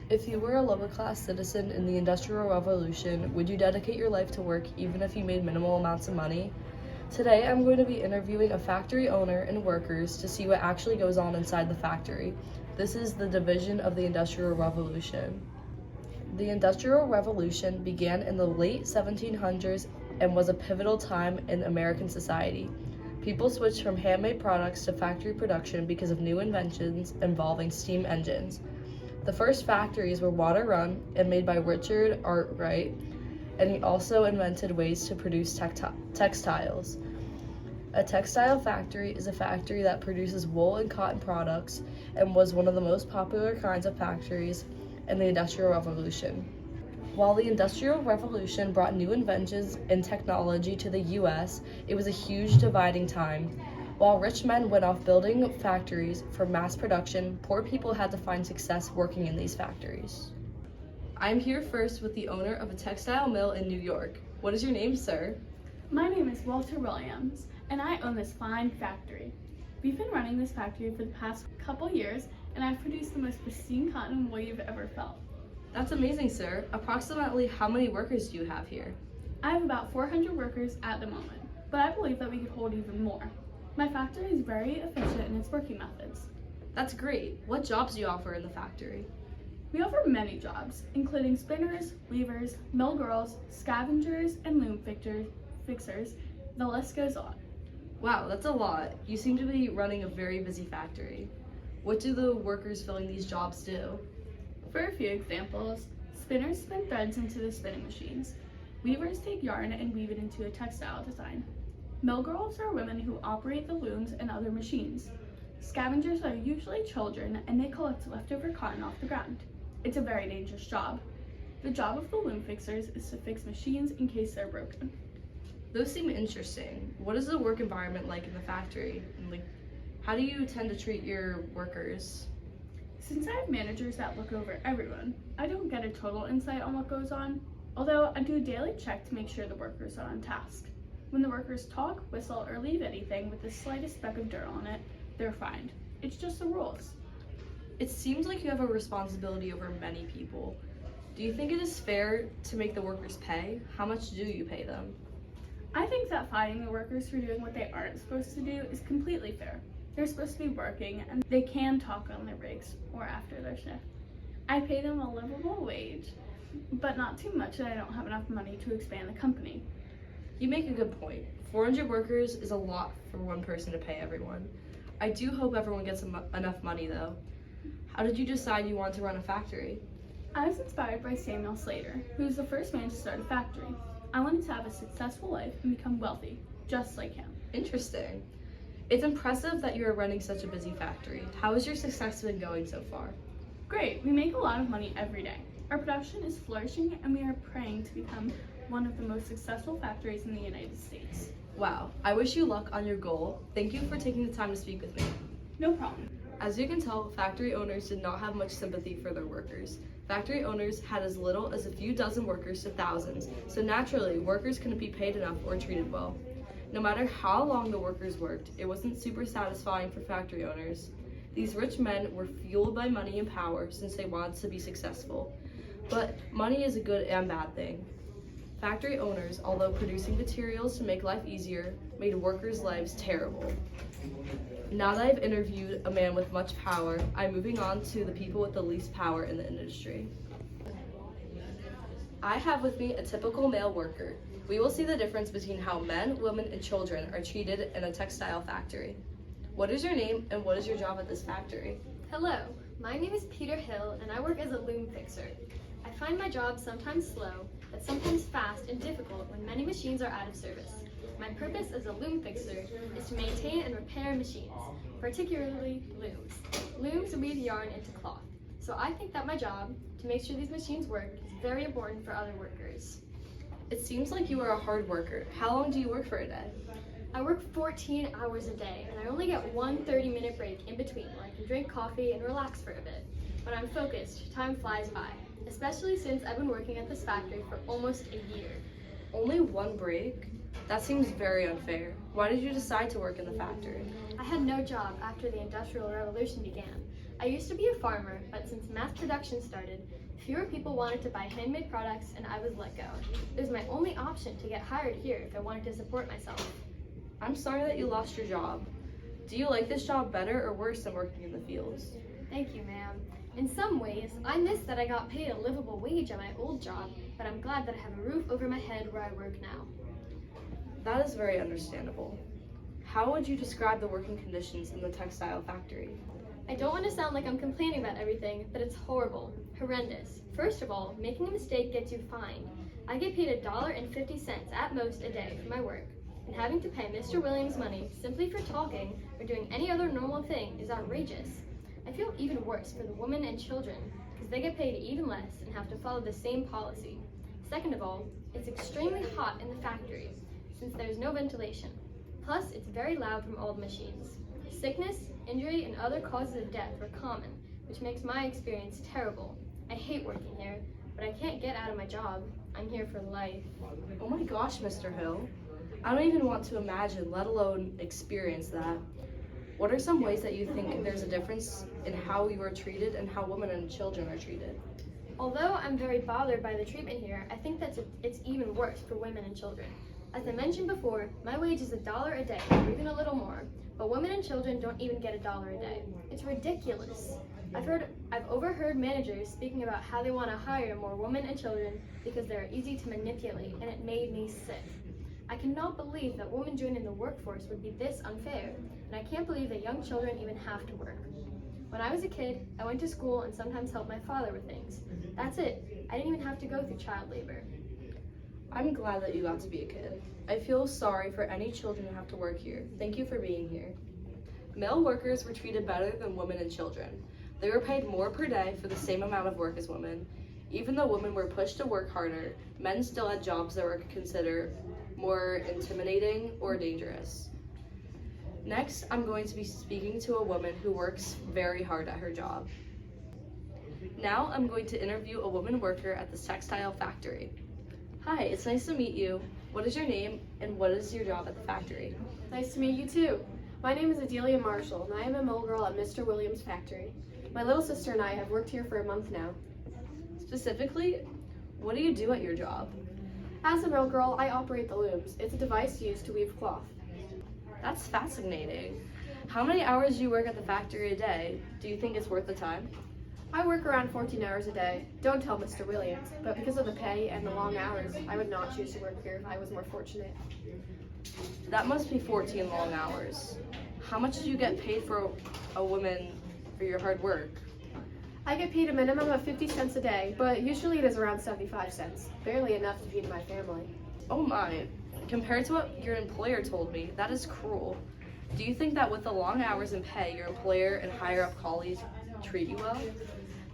If you were a lower-class citizen in the Industrial Revolution, would you dedicate your life to work even if you made minimal amounts of money? Today, I'm going to be interviewing a factory owner and workers to see what actually goes on inside the factory. This is the division of the Industrial Revolution. The Industrial Revolution began in the late 1700s and was a pivotal time in American society. People switched from handmade products to factory production because of new inventions involving steam engines. The first factories were water-run and made by Richard Arkwright, and he also invented ways to produce textiles. A textile factory is a factory that produces wool and cotton products and was one of the most popular kinds of factories in the Industrial Revolution. While the Industrial Revolution brought new inventions and technology to the U.S., it was a huge dividing time. While rich men went off building factories for mass production, poor people had to find success working in these factories. I'm here first with the owner of a textile mill in New York. What is your name, sir? My name is Walter Williams, and I own this fine factory. We've been running this factory for the past couple years, and I've produced the most pristine cotton wool you've ever felt. That's amazing, sir. Approximately how many workers do you have here? I have about 400 workers at the moment, but I believe that we could hold even more. My factory is very efficient in its working methods. That's great. What jobs do you offer in the factory? We offer many jobs, including spinners, weavers, mill girls, scavengers, and loom fixers. The list goes on. Wow, that's a lot. You seem to be running a very busy factory. What do the workers filling these jobs do? For a few examples, spinners spin threads into the spinning machines. Weavers take yarn and weave it into a textile design. Mill girls are women who operate the looms and other machines. Scavengers are usually children, and they collect leftover cotton off the ground. It's a very dangerous job. The job of the loom fixers is to fix machines in case they're broken. Those seem interesting. What is the work environment like in the factory? And how do you tend to treat your workers? Since I have managers that look over everyone, I don't get a total insight on what goes on, although I do a daily check to make sure the workers are on task. When the workers talk, whistle, or leave anything with the slightest speck of dirt on it, they're fined. It's just the rules. It seems like you have a responsibility over many people. Do you think it is fair to make the workers pay? How much do you pay them? I think that fining the workers for doing what they aren't supposed to do is completely fair. They're supposed to be working, and they can talk on their breaks or after their shift. I pay them a livable wage, but not too much that I don't have enough money to expand the company. You make a good point. 400 workers is a lot for one person to pay everyone. I do hope everyone gets enough money though. How did you decide you want to run a factory? I was inspired by Samuel Slater, who was the first man to start a factory. I wanted to have a successful life and become wealthy, just like him. Interesting. It's impressive that you are running such a busy factory. How has your success been going so far? Great, we make a lot of money every day. Our production is flourishing, and we are praying to become one of the most successful factories in the United States. Wow, I wish you luck on your goal. Thank you for taking the time to speak with me. No problem. As you can tell, factory owners did not have much sympathy for their workers. Factory owners had as little as a few dozen workers to thousands, so naturally, workers couldn't be paid enough or treated well. No matter how long the workers worked, it wasn't super satisfying for factory owners. These rich men were fueled by money and power since they wanted to be successful. But money is a good and bad thing. Factory owners, although producing materials to make life easier, made workers' lives terrible. Now that I've interviewed a man with much power, I'm moving on to the people with the least power in the industry. I have with me a typical male worker. We will see the difference between how men, women, and children are treated in a textile factory. What is your name and what is your job at this factory? Hello, my name is Peter Hill and I work as a loom fixer. I find my job sometimes slow, but sometimes fast and difficult when many machines are out of service. My purpose as a loom fixer is to maintain and repair machines, particularly looms. Looms weave yarn into cloth, so I think that my job, to make sure these machines work, is very important for other workers. It seems like you are a hard worker. How long do you work for a day? I work 14 hours a day, and I only get one 30-minute break in between where I can drink coffee and relax for a bit. When I'm focused, time flies by, especially since I've been working at this factory for almost a year. Only one break? That seems very unfair. Why did you decide to work in the factory? I had no job after the Industrial Revolution began. I used to be a farmer, but since mass production started, fewer people wanted to buy handmade products and I was let go. It was my only option to get hired here if I wanted to support myself. I'm sorry that you lost your job. Do you like this job better or worse than working in the fields? Thank you, ma'am. In some ways, I miss that I got paid a livable wage at my old job, but I'm glad that I have a roof over my head where I work now. That is very understandable. How would you describe the working conditions in the textile factory? I don't want to sound like I'm complaining about everything, but it's horrible, horrendous. First of all, making a mistake gets you fined. I get paid $1.50 at most a day for my work, and having to pay Mr. Williams money simply for talking or doing any other normal thing is outrageous. I feel even worse for the women and children, because they get paid even less and have to follow the same policy. Second of all, it's extremely hot in the factory, since there's no ventilation. Plus, it's very loud from old machines. Sickness, injury, and other causes of death are common, which makes my experience terrible. I hate working here, but I can't get out of my job. I'm here for life. Oh my gosh, Mr. Hill. I don't even want to imagine, let alone experience that. What are some ways that you think there's a difference in how we were treated and how women and children are treated? Although I'm very bothered by the treatment here, I think that it's even worse for women and children. As I mentioned before, my wage is $1 a day, or even a little more, but women and children don't even get $1 a day. It's ridiculous. I've overheard managers speaking about how they want to hire more women and children because they're easy to manipulate, and it made me sick. I cannot believe that women joining the workforce would be this unfair, and I can't believe that young children even have to work. When I was a kid, I went to school and sometimes helped my father with things. That's it. I didn't even have to go through child labor. I'm glad that you got to be a kid. I feel sorry for any children who have to work here. Thank you for being here. Male workers were treated better than women and children. They were paid more per day for the same amount of work as women. Even though women were pushed to work harder, men still had jobs that were considered more intimidating or dangerous. Next, I'm going to be speaking to a woman who works very hard at her job. Now I'm going to interview a woman worker at the textile factory. Hi, it's nice to meet you. What is your name and what is your job at the factory? Nice to meet you too. My name is Adelia Marshall, and I am a mill girl at Mr. Williams' factory. My little sister and I have worked here for a month now. Specifically, what do you do at your job? As a mill girl, I operate the looms. It's a device used to weave cloth. That's fascinating. How many hours do you work at the factory a day? Do you think it's worth the time? I work around 14 hours a day. Don't tell Mr. Williams, but because of the pay and the long hours, I would not choose to work here if I was more fortunate. That must be 14 long hours. How much do you get paid for a woman for your hard work? I get paid a minimum of 50 cents a day, but usually it is around 75 cents. Barely enough to feed my family. Oh my. Compared to what your employer told me, that is cruel. Do you think that with the long hours and pay, your employer and higher up colleagues treat you well?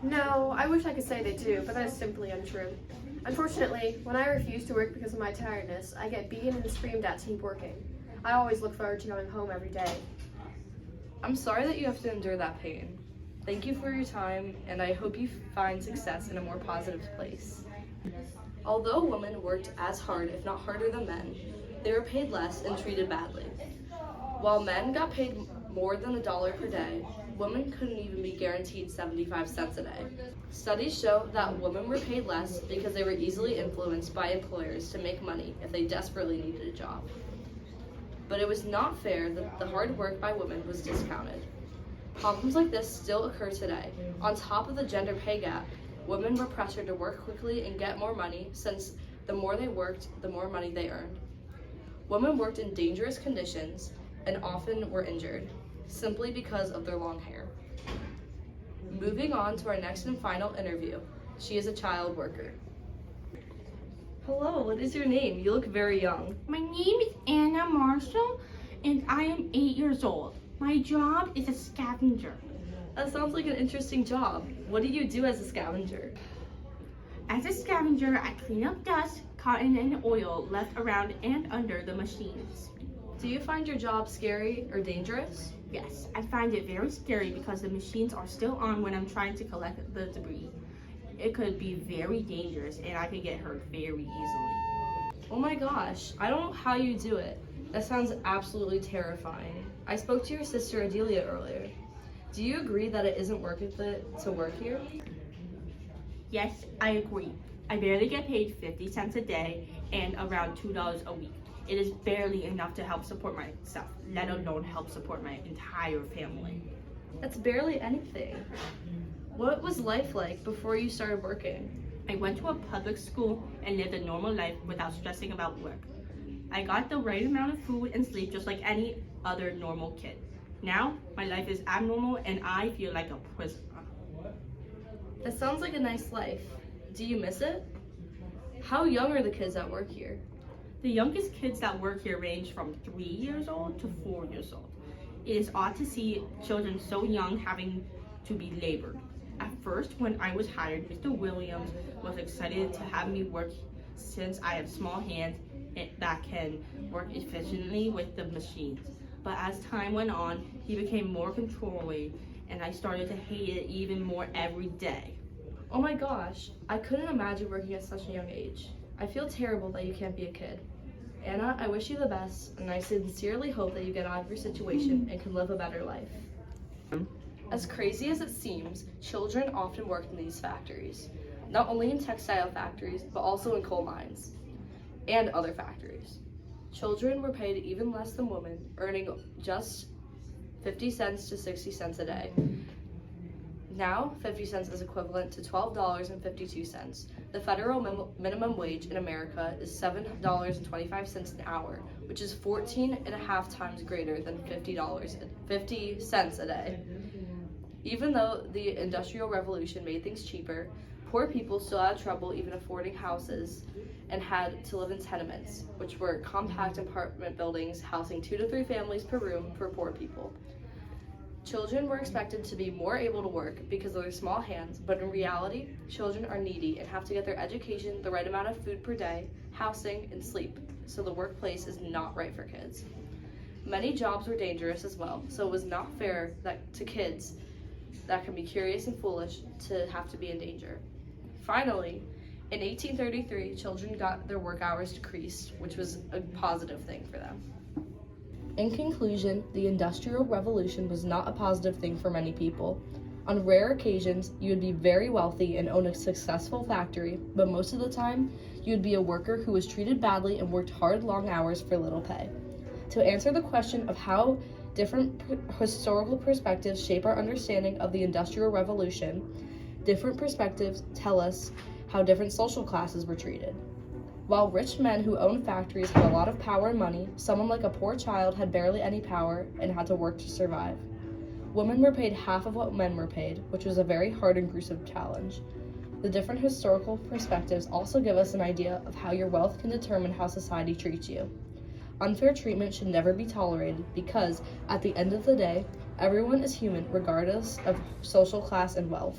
No, I wish I could say they do, but that is simply untrue. Unfortunately, when I refuse to work because of my tiredness, I get beaten and screamed at to keep working. I always look forward to going home every day. I'm sorry that you have to endure that pain. Thank you for your time, and I hope you find success in a more positive place. Although women worked as hard, if not harder than men, they were paid less and treated badly. While men got paid more than $1 per day, women couldn't even be guaranteed 75 cents a day. Studies show that women were paid less because they were easily influenced by employers to make money if they desperately needed a job. But it was not fair that the hard work by women was discounted. Problems like this still occur today. On top of the gender pay gap, women were pressured to work quickly and get more money, since the more they worked, the more money they earned. Women worked in dangerous conditions and often were injured, simply because of their long hair. Moving on to our next and final interview. She is a child worker. Hello, what is your name? You look very young. My name is Anna Marshall, and I am 8 years old. My job is a scavenger. That sounds like an interesting job. What do you do as a scavenger? As a scavenger, I clean up dust, cotton, and oil left around and under the machines. Do you find your job scary or dangerous? Yes, I find it very scary because the machines are still on when I'm trying to collect the debris. It could be very dangerous, and I could get hurt very easily. Oh my gosh, I don't know how you do it. That sounds absolutely terrifying. I spoke to your sister Adelia earlier. Do you agree that it isn't worth it to work here? Yes, I agree. I barely get paid 50 cents a day and around $2 a week. It is barely enough to help support myself, let alone help support my entire family. That's barely anything. What was life like before you started working? I went to a public school and lived a normal life without stressing about work. I got the right amount of food and sleep just like any other normal kid. Now, my life is abnormal and I feel like a prisoner. That sounds like a nice life. Do you miss it? How young are the kids that work here? The youngest kids that work here range from 3 years old to 4 years old. It is odd to see children so young having to be labored. At first, when I was hired, Mr. Williams was excited to have me work since I have small hands that can work efficiently with the machines. But as time went on, he became more controlling and I started to hate it even more every day. Oh my gosh, I couldn't imagine working at such a young age. I feel terrible that you can't be a kid. Anna, I wish you the best, and I sincerely hope that you get out of your situation and can live a better life. As crazy as it seems, children often work in these factories, not only in textile factories, but also in coal mines and other factories. Children were paid even less than women, earning just 50 cents to 60 cents a day. Now, 50 cents is equivalent to $12.52. The federal minimum wage in America is $7.25 an hour, which is 14.5 times greater than 50 cents a day. Even though the Industrial Revolution made things cheaper, poor people still had trouble even affording houses and had to live in tenements, which were compact apartment buildings housing 2 to 3 families per room for poor people. Children were expected to be more able to work because of their small hands, but in reality, children are needy and have to get their education, the right amount of food per day, housing, and sleep, so the workplace is not right for kids. Many jobs were dangerous as well, so it was not fair to kids that can be curious and foolish to have to be in danger. Finally, in 1833, children got their work hours decreased, which was a positive thing for them. In conclusion, the Industrial Revolution was not a positive thing for many people. On rare occasions, you would be very wealthy and own a successful factory, but most of the time, you would be a worker who was treated badly and worked hard, long hours for little pay. To answer the question of how different historical perspectives shape our understanding of the Industrial Revolution, different perspectives tell us how different social classes were treated. While rich men who owned factories had a lot of power and money, someone like a poor child had barely any power and had to work to survive. Women were paid half of what men were paid, which was a very hard and gruesome challenge. The different historical perspectives also give us an idea of how your wealth can determine how society treats you. Unfair treatment should never be tolerated because, at the end of the day, everyone is human regardless of social class and wealth.